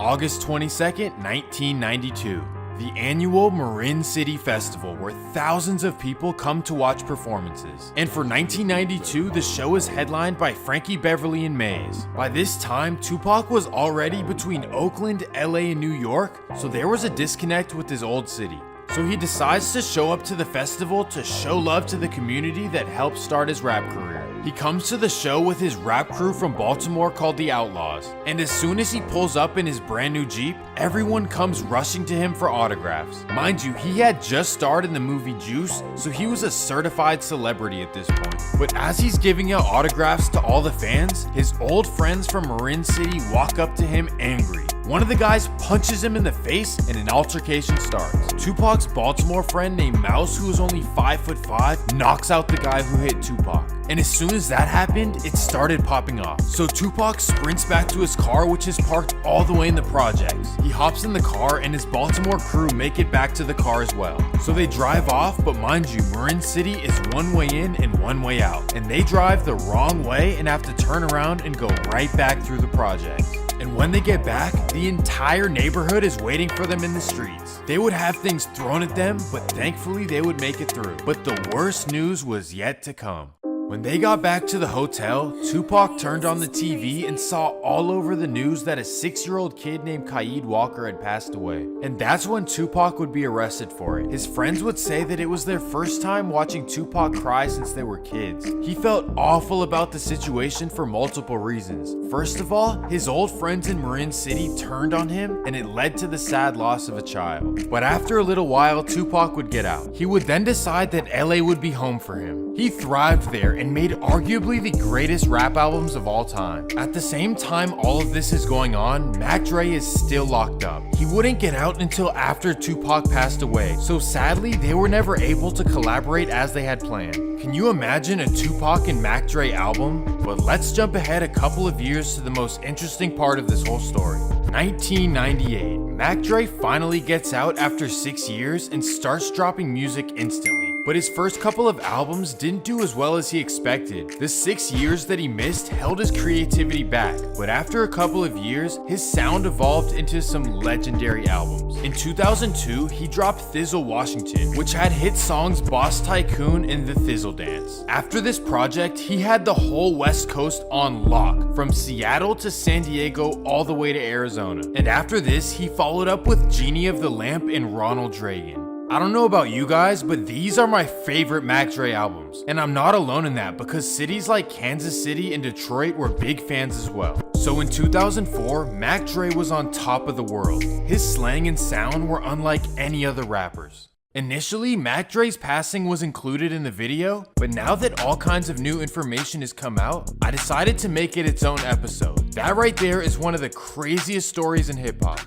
August 22nd, 1992. The annual Marin City Festival, where thousands of people come to watch performances. And for 1992, the show is headlined by Frankie Beverly and Maze. By this time, Tupac was already between Oakland, LA, and New York, so there was a disconnect with his old city. So he decides to show up to the festival to show love to the community that helped start his rap career. He comes to the show with his rap crew from Baltimore called the Outlaws, and as soon as he pulls up in his brand new Jeep, everyone comes rushing to him for autographs. Mind you, he had just starred in the movie Juice, so he was a certified celebrity at this point. But as he's giving out autographs to all the fans, his old friends from Marin City walk up to him angry. One of the guys punches him in the face and an altercation starts. Tupac's Baltimore friend named Mouse, who is only 5'5", knocks out the guy who hit Tupac. And as soon as that happened, it started popping off. So Tupac sprints back to his car, which is parked all the way in the projects. He hops in the car and his Baltimore crew make it back to the car as well. So they drive off, but mind you, Marin City is one way in and one way out. And they drive the wrong way and have to turn around and go right back through the projects. And when they get back, the entire neighborhood is waiting for them in the streets. They would have things thrown at them, but thankfully they would make it through. But the worst news was yet to come. When they got back to the hotel, Tupac turned on the TV and saw all over the news that a 6-year-old kid named Khalid Walker had passed away. And that's when Tupac would be arrested for it. His friends would say that it was their first time watching Tupac cry since they were kids. He felt awful about the situation for multiple reasons. First of all, his old friends in Marin City turned on him and it led to the sad loss of a child. But after a little while, Tupac would get out. He would then decide that LA would be home for him. He thrived there and made arguably the greatest rap albums of all time. At the same time all of this is going on, Mac Dre is still locked up. He wouldn't get out until after Tupac passed away, so sadly they were never able to collaborate as they had planned. Can you imagine a Tupac and Mac Dre album? But let's jump ahead a couple of years to the most interesting part of this whole story. 1998. Mac Dre finally gets out after 6 years and starts dropping music instantly. But his first couple of albums didn't do as well as he expected. The 6 years that he missed held his creativity back, but after a couple of years, his sound evolved into some legendary albums. In 2002, he dropped Thizzle Washington, which had hit songs Boss Tycoon and The Thizzle Dance. After this project, he had the whole West Coast on lock, from Seattle to San Diego all the way to Arizona. And after this, he followed up with Genie of the Lamp and Ronald Reagan. I don't know about you guys, but these are my favorite Mac Dre albums. And I'm not alone in that because cities like Kansas City and Detroit were big fans as well. So in 2004, Mac Dre was on top of the world. His slang and sound were unlike any other rappers. Initially, Mac Dre's passing was included in the video, but now that all kinds of new information has come out, I decided to make it its own episode. That right there is one of the craziest stories in hip hop.